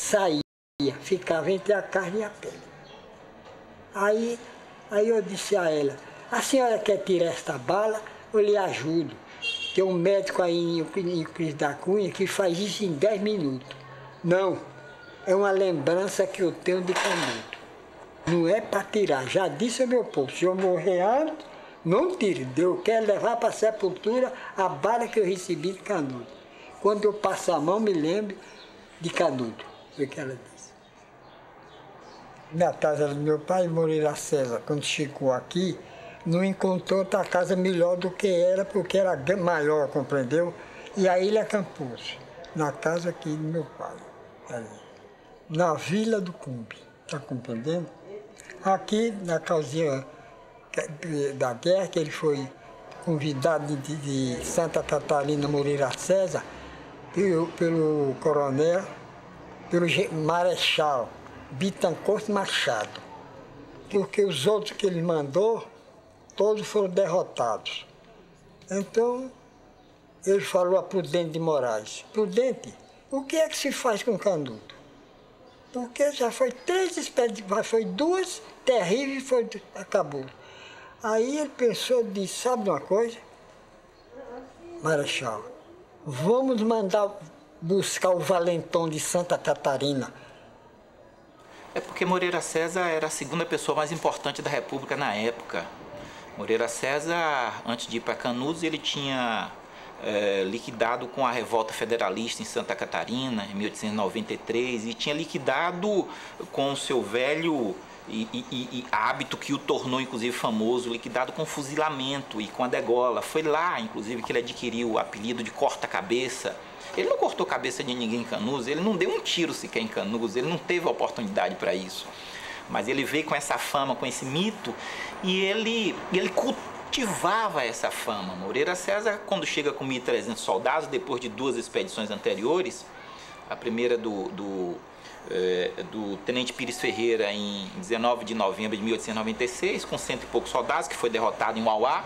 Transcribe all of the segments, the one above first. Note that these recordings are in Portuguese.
saía, ficava entre a carne e a pele. Aí eu disse a ela, a senhora quer tirar esta bala? Eu lhe ajudo. Tem um médico aí em Cris da Cunha que faz isso em 10 minutos. Não, é uma lembrança que eu tenho de Canudo. Não é para tirar, já disse ao meu povo, se eu morrer antes, não tire. Deus quer levar para a sepultura a bala que eu recebi de Canudo. Quando eu passo a mão, me lembro de Canudo, foi o que ela disse. Na casa do meu pai, Moreira César, quando chegou aqui, não encontrou outra casa melhor do que era, porque era maior, compreendeu? E aí ele acampou-se, na casa aqui do meu pai, ali, na Vila do Cumbe, está compreendendo? Aqui, na causinha da guerra, que ele foi convidado de Santa Catarina Moreira César, pelo coronel, pelo marechal Bittencourt Machado, porque os outros que ele mandou, todos foram derrotados. Então, ele falou a Prudente de Moraes, Prudente, o que é que se faz com Canudo? Porque já foi 3 expedições, foi 2 terríveis e acabou. Aí ele pensou, disse, sabe uma coisa, Marechal, vamos mandar buscar o valentão de Santa Catarina. É porque Moreira César era a segunda pessoa mais importante da República na época. Moreira César, antes de ir para Canudos, ele tinha liquidado com a revolta federalista em Santa Catarina, em 1893, e tinha liquidado com o seu velho e hábito que o tornou, inclusive, famoso, liquidado com fuzilamento e com a degola. Foi lá, inclusive, que ele adquiriu o apelido de corta-cabeça. Ele não cortou cabeça de ninguém em Canudos, ele não deu um tiro sequer em Canudos, ele não teve oportunidade para isso. Mas ele veio com essa fama, com esse mito, e ele cultivava essa fama. Moreira César, quando chega com 1.300 soldados, depois de 2 expedições anteriores, a primeira do Tenente Pires Ferreira em 19 de novembro de 1896, com 100 e poucos soldados, que foi derrotado em Uauá.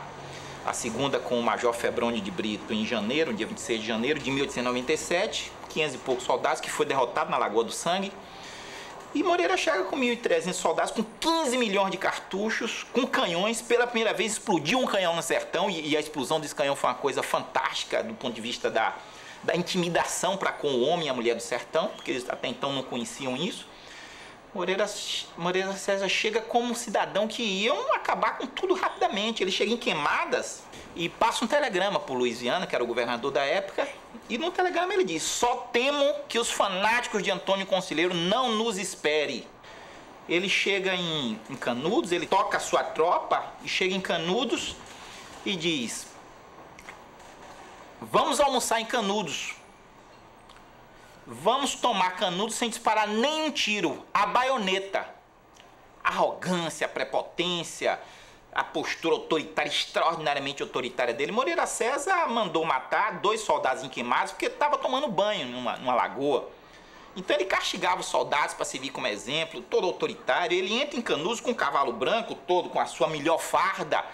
A segunda com o Major Febrônio de Brito em janeiro, dia 26 de janeiro de 1897, 500 e poucos soldados, que foi derrotado na Lagoa do Sangue. E Moreira chega com 1.300 soldados, com 15 milhões de cartuchos, com canhões. Pela primeira vez explodiu um canhão no sertão, e a explosão desse canhão foi uma coisa fantástica do ponto de vista da intimidação para com o homem e a mulher do sertão, porque eles até então não conheciam isso. Moreira César chega como um cidadão que iam acabar com tudo rapidamente. Ele chega em Queimadas e passa um telegrama para o Luiz Viana, que era o governador da época, e no telegrama ele diz: só temo que os fanáticos de Antônio Conselheiro não nos espere. Ele chega em Canudos, ele toca a sua tropa e chega em Canudos e diz: vamos almoçar em Canudos. Vamos tomar Canudos sem disparar nenhum tiro, a baioneta. A arrogância, a prepotência, a postura autoritária, extraordinariamente autoritária dele. Moreira César mandou matar 2 soldados em Queimados porque estava tomando banho numa lagoa. Então ele castigava os soldados para servir como exemplo, todo autoritário. Ele entra em Canudos com um cavalo branco, todo com a sua melhor farda,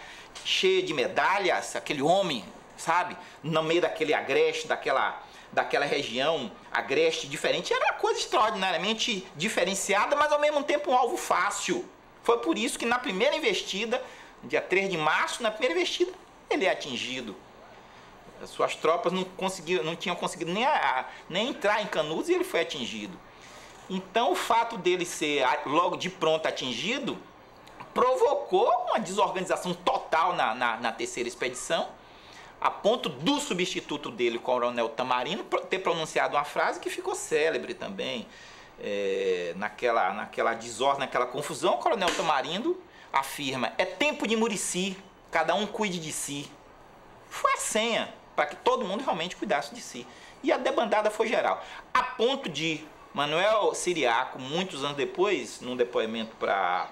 cheia de medalhas, aquele homem, sabe, no meio daquele agreste, daquela região agreste diferente. Era uma coisa extraordinariamente diferenciada, mas ao mesmo tempo um alvo fácil. Foi por isso que na primeira investida, dia 3 de março, na primeira investida, ele é atingido. As suas tropas não tinham conseguido nem entrar em Canudos e ele foi atingido. Então o fato dele ser logo de pronto atingido provocou uma desorganização total na terceira expedição, a ponto do substituto dele, o coronel Tamarino, ter pronunciado uma frase que ficou célebre também. Naquela desordem, naquela confusão, o coronel Tamarino afirma: é tempo de Murici, cada um cuide de si. Foi a senha para que todo mundo realmente cuidasse de si. E a debandada foi geral. A ponto de Manuel Siriaco, muitos anos depois, num depoimento para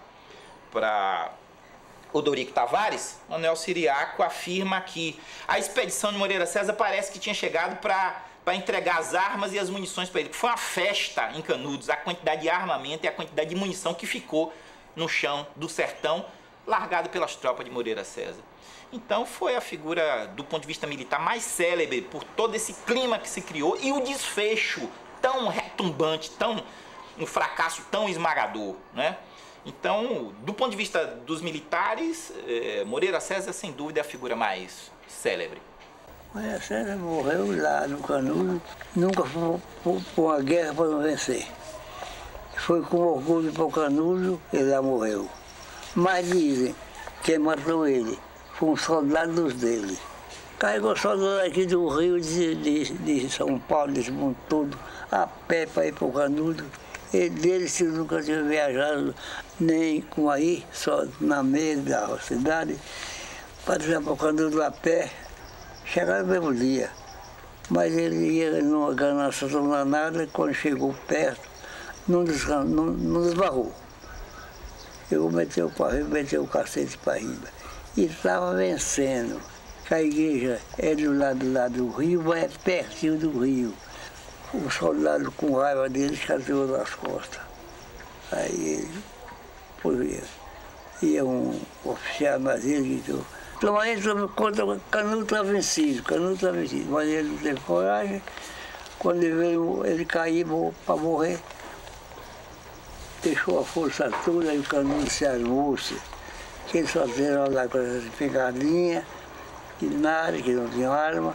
Odorico Tavares, Manuel Siriaco afirma que a expedição de Moreira César parece que tinha chegado para entregar as armas e as munições para ele. Foi uma festa em Canudos, a quantidade de armamento e a quantidade de munição que ficou no chão do sertão, largado pelas tropas de Moreira César. Então foi a figura, do ponto de vista militar, mais célebre por todo esse clima que se criou e o desfecho tão retumbante, um fracasso tão esmagador, né? Então, do ponto de vista dos militares, Moreira César, sem dúvida, é a figura mais célebre. Moreira César morreu lá no Canudo, nunca foi para uma guerra para não vencer. Foi com orgulho para o Canudo, ele lá morreu. Mas dizem que quem matou ele foi um soldado dos dele. Carregou soldado aqui do Rio, de São Paulo, desse mundo todo, a pé para ir para o Canudo. Dele, se nunca tinha viajado nem com aí, só na mesa da cidade, para ir para o Canudo a pé, chegaram no mesmo dia. Mas ele ia numa ganância tão danada, e quando chegou perto, não desbarrou. Eu meti o cacete para riba. E estava vencendo. A igreja é do lado lá do rio, é pertinho do rio. O soldado, com raiva dele, chateou nas costas. Aí ele ia um oficial, mas ele gritou: toma aí, conta, o Canudo está vencido, Mas ele não teve coragem. Quando ele veio, ele caiu para morrer. Deixou a força toda e o Canudo se armou-se. Que eles só fizeram lá com essa pegadinha, que nada, que não tinha arma.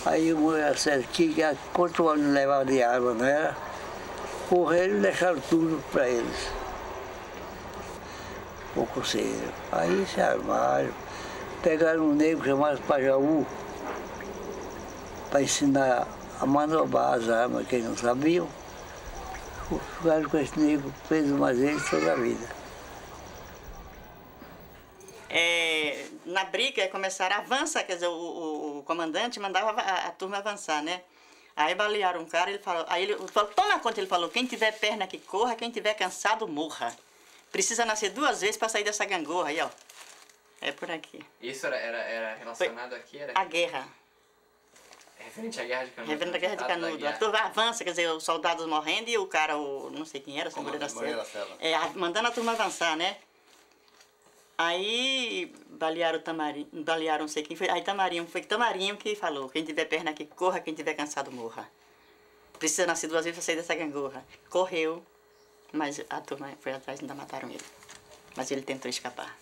Aí o Moreira César, que quanto ano levava de arma, não era? Correram e deixaram tudo para eles. Concurseiro. Aí se armaram, pegaram um negro chamado Pajaú, para ensinar a manobrar as armas que eles não sabiam. Ficaram com esse negro preso mais vezes toda a vida. Na briga começaram a avançar, quer dizer, o comandante mandava a turma avançar, né? Aí balearam um cara, ele falou, toma conta, ele falou: quem tiver perna que corra, quem tiver cansado morra. Precisa nascer 2 vezes para sair dessa gangorra aí, ó. É por aqui. Isso era relacionado aqui? A guerra. Referente à Guerra de Canudo. Referente à Guerra de Canudo. A turma avança, quer dizer, os soldados morrendo e o cara, não sei quem era, assim, Moreira César. Mandando a turma avançar, né? Aí balearam o Tamarinho, não sei quem foi. Aí foi Tamarinho que falou: quem tiver perna que corra, quem tiver cansado morra. Precisa nascer 2 vezes para sair dessa gangorra. Correu, mas a turma foi atrás e ainda mataram ele. Mas ele tentou escapar.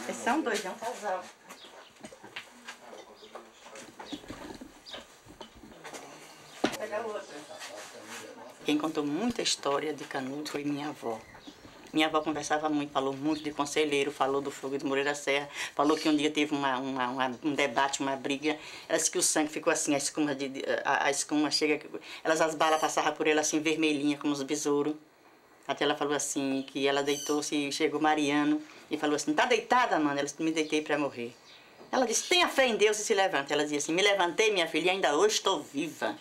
Esses são 2, é um casal. Vou pegar o outro. Quem contou muita história de Canudo foi minha avó. Minha avó conversava muito, falou muito de Conselheiro, falou do fogo de Moreira Serra, falou que um dia teve um debate, uma briga. Ela disse que o sangue ficou assim, a escuma chega, as balas passavam por ela assim, vermelhinha, como os besouros. Até ela falou assim, que ela deitou-se e chegou Mariano e falou assim: tá deitada, mano? Ela disse: me deitei para morrer. Ela disse: tenha fé em Deus e se levanta. Ela dizia assim: me levantei, minha filha, e ainda hoje estou viva.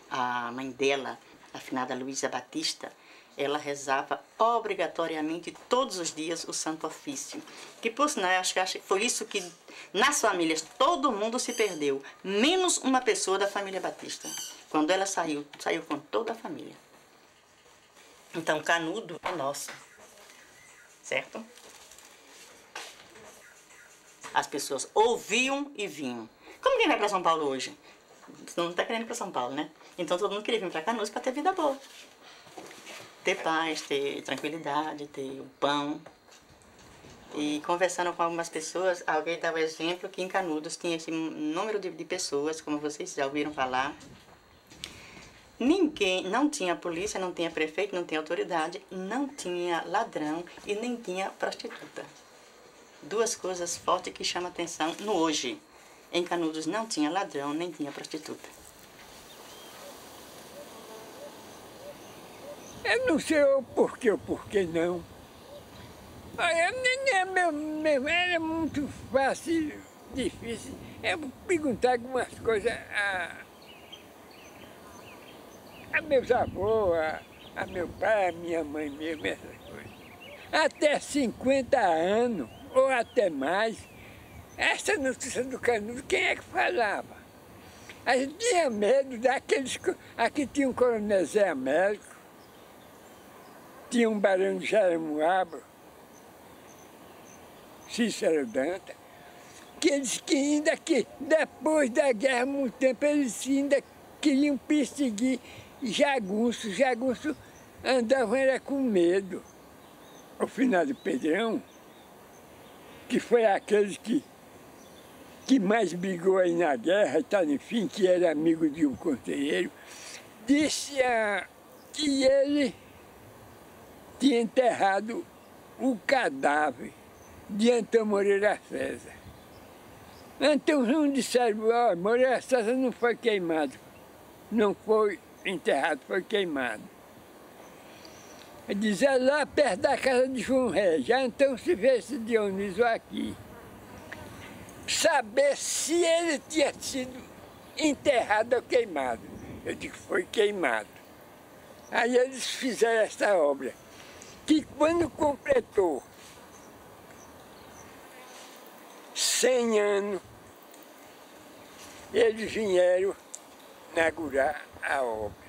A mãe dela, a finada Luísa Batista, ela rezava obrigatoriamente todos os dias o Santo Ofício. Que, por sinal, eu acho que foi isso que, nas famílias, todo mundo se perdeu, menos uma pessoa da família Batista. Quando ela saiu com toda a família. Então, Canudo é nosso, certo? As pessoas ouviam e vinham. Como quem vai para São Paulo hoje? Todo mundo está querendo ir para São Paulo, né? Então todo mundo queria vir para Canudos para ter vida boa. Ter paz, ter tranquilidade, ter o pão. E conversando com algumas pessoas, alguém dava o exemplo que em Canudos tinha esse número de pessoas, como vocês já ouviram falar. Ninguém, não tinha polícia, não tinha prefeito, não tinha autoridade, não tinha ladrão e nem tinha prostituta. 2 coisas fortes que chamam atenção no hoje. Em Canudos não tinha ladrão, nem tinha prostituta. Eu não sei o porquê não. Era muito fácil, difícil. Eu perguntar algumas coisas a meus avós, a meu pai, a minha mãe mesmo, essas coisas. Até 50 anos, ou até mais, essa notícia do Canudo, quem é que falava? A gente tinha medo daqueles... Aqui tinha um coronel Zé Américo, tinha um barão de Jaramuaba, Cícero Danta, aqueles que ainda que depois da guerra, muito tempo, eles ainda queriam perseguir jagunço. Jagunço andavam era com medo. O finado Pedrão, que foi aquele que mais brigou aí na guerra, tal, enfim, que era amigo de um conselheiro, disse que ele tinha enterrado o cadáver de Antão Moreira César. Então disseram, ó, Moreira César não foi queimado, não foi enterrado, foi queimado. Diz, é lá perto da casa de João Regis. Então se vê esse Dionísio aqui. Saber se ele tinha sido enterrado ou queimado. Eu digo, foi queimado. Aí eles fizeram essa obra, que quando completou 100 anos, eles vieram inaugurar a obra.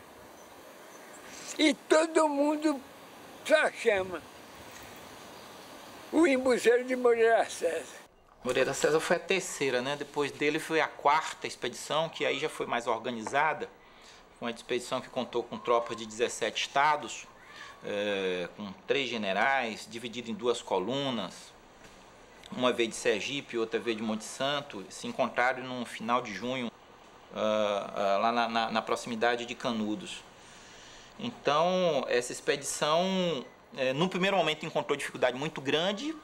E todo mundo só chama o embuzeiro de Moreira César. Moreira César foi a terceira, né? Depois dele foi a quarta expedição, que aí já foi mais organizada. Uma expedição que contou com tropas de 17 estados, com 3 generais, dividido em 2 colunas. Uma veio de Sergipe, outra veio de Monte Santo. Se encontraram no final de junho, lá na proximidade de Canudos. Então, essa expedição, no primeiro momento, encontrou dificuldade muito grande,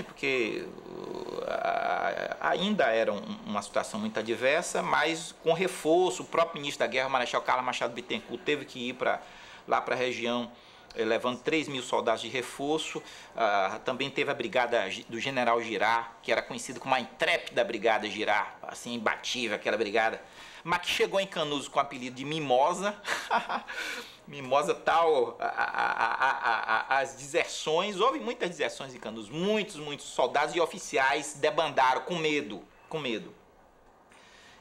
porque ainda era uma situação muito adversa, mas com reforço. O próprio ministro da Guerra, o Marechal Carlos Machado Bittencourt, teve que ir lá para a região, levando 3.000 soldados de reforço. Também teve a brigada do general Girard, que era conhecido como a intrépida brigada Girard, assim, imbatível aquela brigada, mas que chegou em Canudos com o apelido de Mimosa. Mimosa tal, as deserções, houve muitas deserções em Canudos, muitos soldados e oficiais debandaram com medo.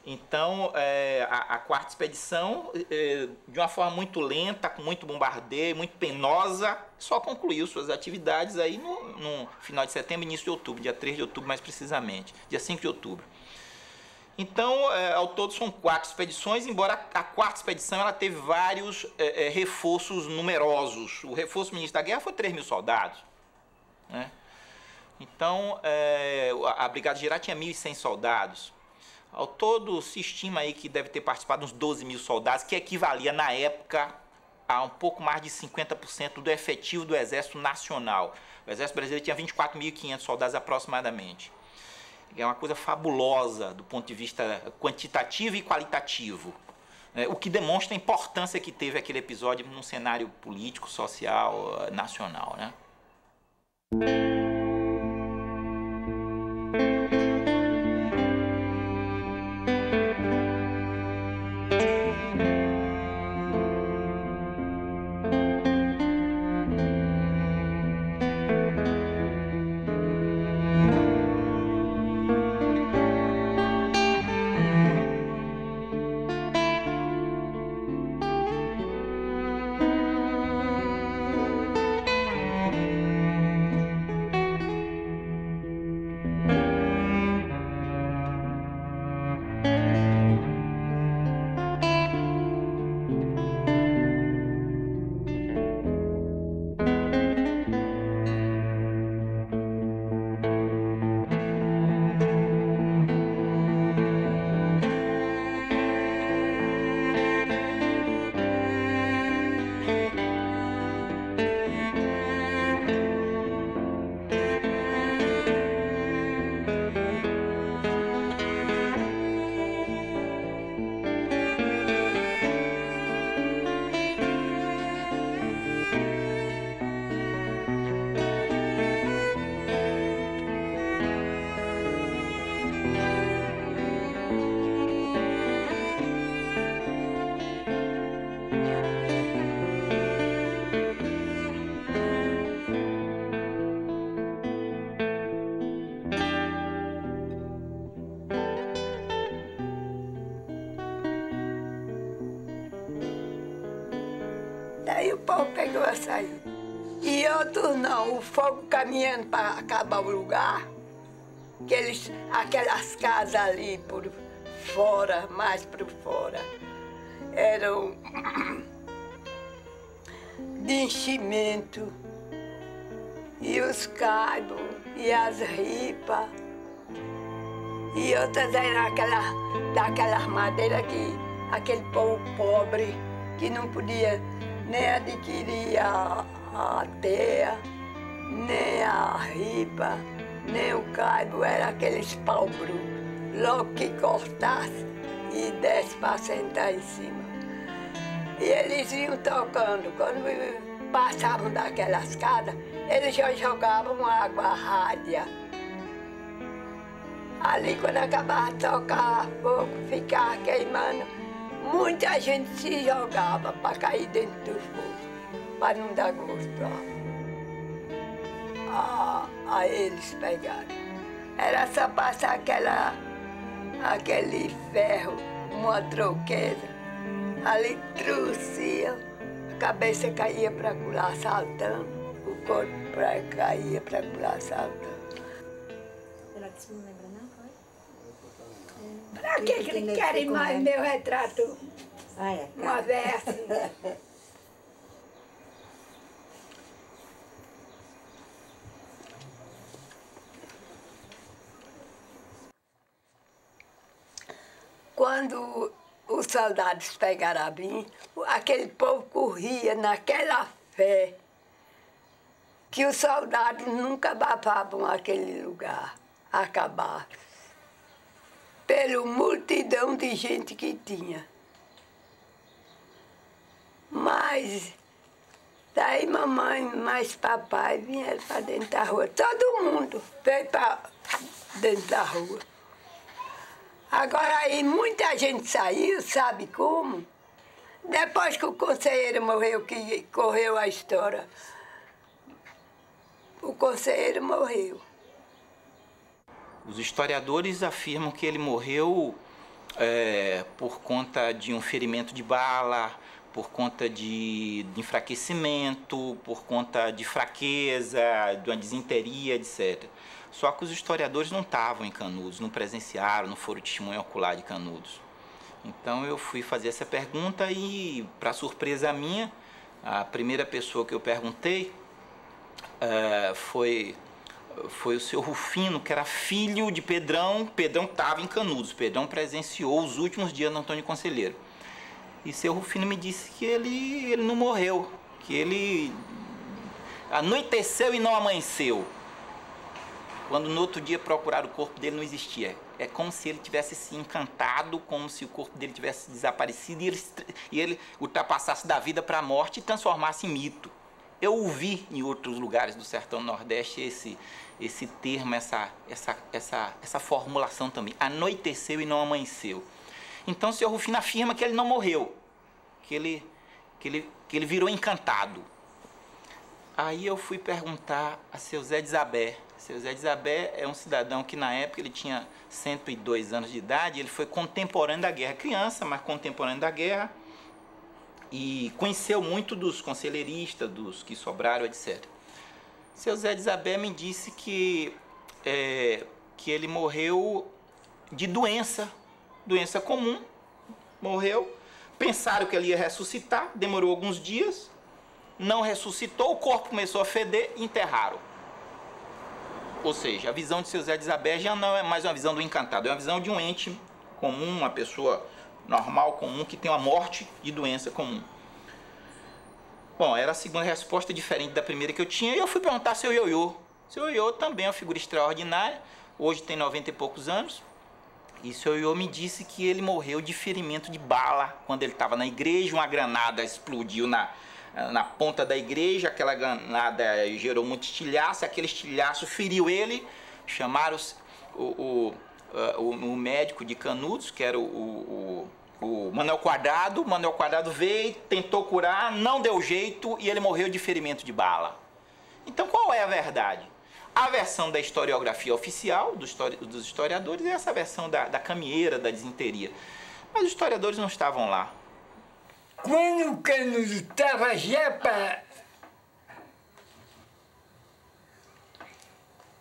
Então, a quarta expedição, de uma forma muito lenta, com muito bombardeio, muito penosa, só concluiu suas atividades aí no final de setembro, início de outubro, dia 3 de outubro mais precisamente, dia 5 de outubro. Então, ao todo são 4 expedições, embora a quarta expedição ela teve vários reforços numerosos. O reforço do ministro da Guerra foi 3.000 soldados, né? Então, a Brigada Girard tinha 1.100 soldados. Ao todo, se estima aí que deve ter participado uns 12.000 soldados, que equivalia, na época, a um pouco mais de 50% do efetivo do Exército Nacional. O Exército Brasileiro tinha 24.500 soldados aproximadamente. É uma coisa fabulosa do ponto de vista quantitativo e qualitativo, né? O que demonstra a importância que teve aquele episódio num cenário político, social, nacional, né? Daí o pau pegou a sair. E outro não, o fogo caminhando para acabar o lugar, aquelas casas ali por fora, mais por fora, eram de enchimento. E os caibos, e as ripas, e outras eram daquelas madeiras que aquele povo pobre, que não podia nem adquirir a teia, nem a ripa, nem o caibo, era aqueles pau brutos. Logo que cortasse e desse para sentar em cima. E eles iam tocando. Quando passavam daquelas casas, eles já jogavam água rádia. Ali, quando acabava de tocar fogo, ficava queimando, muita gente se jogava para cair dentro do fogo, para não dar gosto a eles pegarem. Era só passar aquele ferro, uma troqueira, ali trouxia, a cabeça caía para lá saltando, o corpo caía para lá saltando. Ela disse, não lembra não, foi? Para que eles querem mais meu retrato? Ah, é. Uma vez assim. Quando os soldados pegaram a mim, aquele povo corria naquela fé que os soldados nunca abafavam aquele lugar, acabavam. Pela multidão de gente que tinha. Mas daí mamãe mais papai vieram para dentro da rua. Todo mundo veio para dentro da rua. Agora aí muita gente saiu, sabe como? Depois que o conselheiro morreu, que correu a história, o conselheiro morreu. Os historiadores afirmam que ele morreu por conta de um ferimento de bala, por conta de enfraquecimento, por conta de fraqueza, de uma desinteria, etc. Só que os historiadores não estavam em Canudos, não presenciaram, não foram testemunha ocular de Canudos. Então eu fui fazer essa pergunta e, para surpresa minha, a primeira pessoa que eu perguntei foi o seu Rufino, que era filho de Pedrão. Pedrão estava em Canudos, Pedrão presenciou os últimos dias do Antônio Conselheiro. E seu Rufino me disse que ele não morreu, que ele anoiteceu e não amanheceu. Quando no outro dia procuraram o corpo dele, não existia. É como se ele tivesse se encantado, como se o corpo dele tivesse desaparecido e ele ultrapassasse da vida para a morte e transformasse em mito. Eu ouvi em outros lugares do sertão nordeste esse termo, essa formulação também. Anoiteceu e não amanheceu. Então o senhor Rufino afirma que ele não morreu, que ele virou encantado. Aí eu fui perguntar a seu Zé de Isabé. Seu Zé de Isabé é um cidadão que na época ele tinha 102 anos de idade, ele foi contemporâneo da guerra, criança, mas contemporâneo da guerra, e conheceu muito dos conselheiristas, dos que sobraram, etc. Seu Zé de Isabé me disse que ele morreu de doença comum, morreu, pensaram que ele ia ressuscitar, demorou alguns dias, não ressuscitou, o corpo começou a feder e enterraram. Ou seja, a visão de seu Zé de Isabé já não é mais uma visão do encantado, é uma visão de um ente comum, uma pessoa normal, comum, que tem uma morte de doença comum. Bom, era a segunda resposta diferente da primeira que eu tinha, e eu fui perguntar ao seu Ioiô. Seu Ioiô também é uma figura extraordinária, hoje tem 90 e poucos anos, e seu Ioiô me disse que ele morreu de ferimento de bala quando ele estava na igreja, uma granada explodiu na ponta da igreja, aquela granada gerou muito estilhaço, aquele estilhaço feriu ele, chamaram o médico de Canudos, que era o Manuel Quadrado. O Manuel Quadrado veio, tentou curar, não deu jeito e ele morreu de ferimento de bala. Então qual é a verdade? A versão da historiografia oficial, dos historiadores, é essa versão da camieira, da disenteria. Mas os historiadores não estavam lá. Quando o Canudos estava já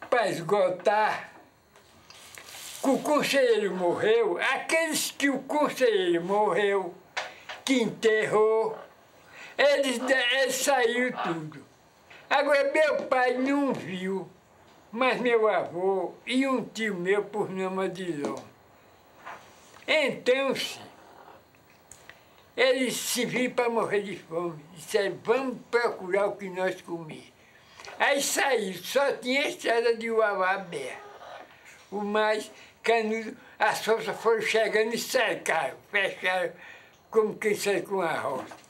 para esgotar, que o conselheiro morreu, aqueles que o conselheiro morreu, que enterrou, eles saíram tudo. Agora, meu pai não viu, mas meu avô e um tio meu por nome de Lom. Então, eles se viram para morrer de fome. Disseram, vamos procurar o que nós comíamos. Aí saíram, só tinha a estrada de Uauá aberta. O mais Canudo, as forças foram chegando e cercaram, fecharam como quem cerca uma roça.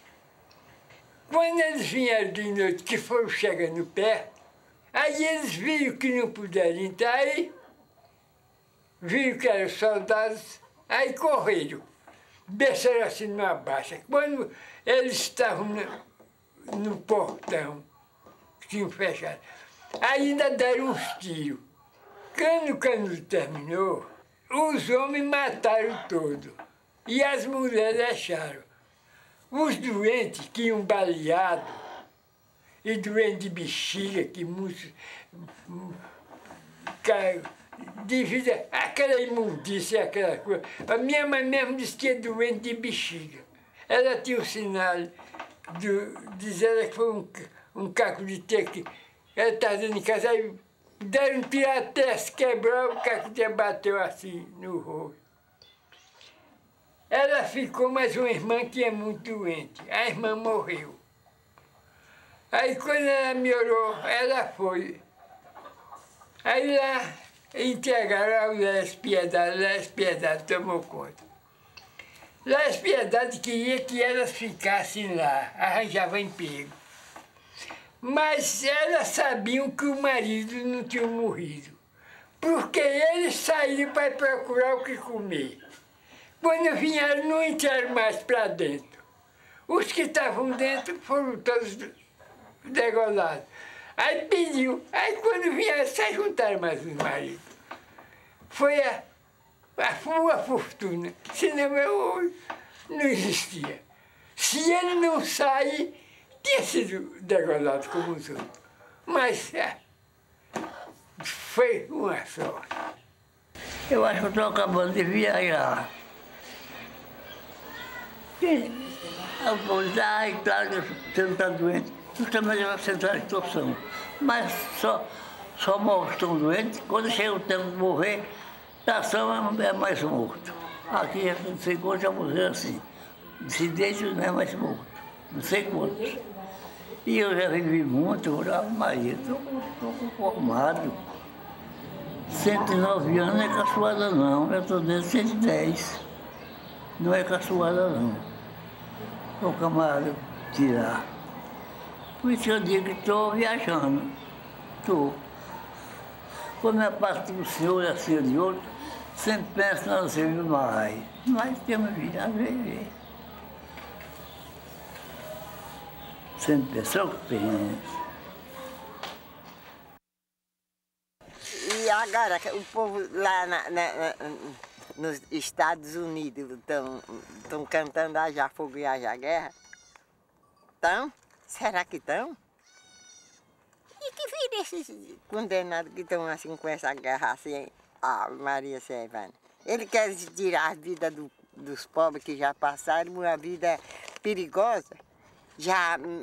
Quando eles vieram de noite, que foram chegando perto, aí eles viram que não puderam entrar, aí viram que eram soldados, aí correram, desceram assim numa baixa. Quando eles estavam no portão, que tinham fechado, ainda deram uns tiros. Quando o Canudo terminou, os homens mataram todos e as mulheres deixaram. Os doentes que iam baleados, e doentes de bexiga, que muitos devido àquela imundícia, aquela coisa. A minha mãe mesmo disse que é doente de bexiga. Ela tinha o sinal de dizer que foi um caco de teia que ela estava dentro de casa, aí deram um tiro até se quebrar, o caco de bateu assim no rosto. Ela ficou mais uma irmã que é muito doente. A irmã morreu. Aí quando ela melhorou, ela foi. Aí lá entregaram a Lélia Piedade, Lélia Piedade tomou conta. Lélia Piedade queria que elas ficassem lá, arranjavam emprego. Mas elas sabiam que o marido não tinha morrido, porque eles saíram para procurar o que comer. Quando vieram, não entraram mais para dentro. Os que estavam dentro foram todos degolados. Aí pediu. Aí quando vieram, se juntaram mais os maridos. Foi a fortuna. Senão eu não existia. Se ele não sair, tinha sido degolado como os outros. Mas foi uma sorte. Eu acho que eu estou acabando de viajar. A autoridade, claro, você não está doente, justamente vai sentar a situação. Mas só morre estão doentes, quando chega o tempo de morrer, a ação é mais morto. Aqui, não sei quantos já morreram assim. Dissidente não é mais morto, não sei quantos. E eu já vivi muito, morava Maria, estou conformado. 109 anos não é caçoada não, eu estou dentro de 110. Não é caçoada não. O camarada tirar. Por isso eu digo que estou viajando. Estou. Quando eu passo do senhor e assim ou de outro, sempre penso não servir mais. Mas temos vida a viver. Sempre pensou que pensa. E agora, o povo lá nos Estados Unidos estão cantando Haja Fogo e Haja Guerra? Estão? Será que estão? E que vira esses condenados que estão assim com essa guerra assim, a Maria Sevana? Ele quer tirar a vida dos pobres que já passaram, uma vida perigosa.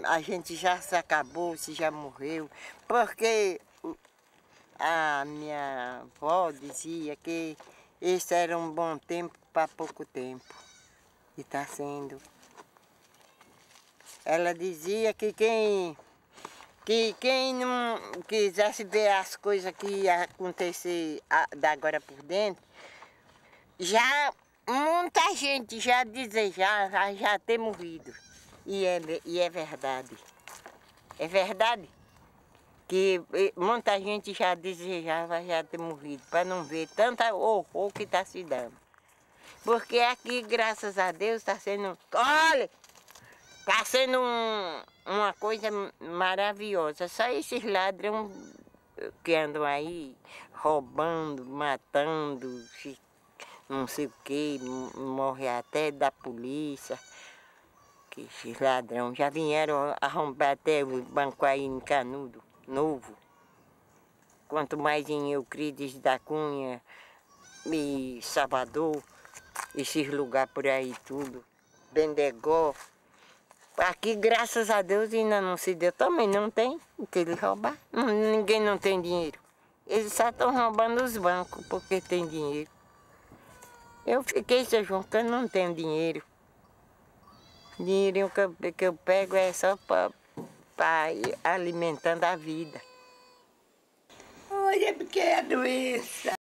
A gente já se acabou, se já morreu, porque a minha avó dizia que esse era um bom tempo para pouco tempo. E está sendo. Ela dizia que quem não quisesse ver as coisas que ia acontecer da agora por dentro, já muita gente já desejava já ter morrido. E é verdade. É verdade que muita gente já desejava já ter morrido, para não ver tanta horror que está se dando. Porque aqui, graças a Deus, está sendo... Olha! Está sendo uma coisa maravilhosa. Só esses ladrões que andam aí roubando, matando, não sei o quê, morre até da polícia. Que esses ladrões já vieram arrombar até o banco aí em Canudo novo. Quanto mais em Euclides da Cunha, e Salvador, esses lugares por aí tudo, Bendegó. Aqui, graças a Deus, ainda não se deu. Também não tem o que eles roubar. Ninguém não tem dinheiro. Eles só estão roubando os bancos porque tem dinheiro. Eu fiquei, seu João, que eu não tenho dinheiro. O dinheirinho que eu pego é só para ir alimentando a vida. Olha, porque é a doença.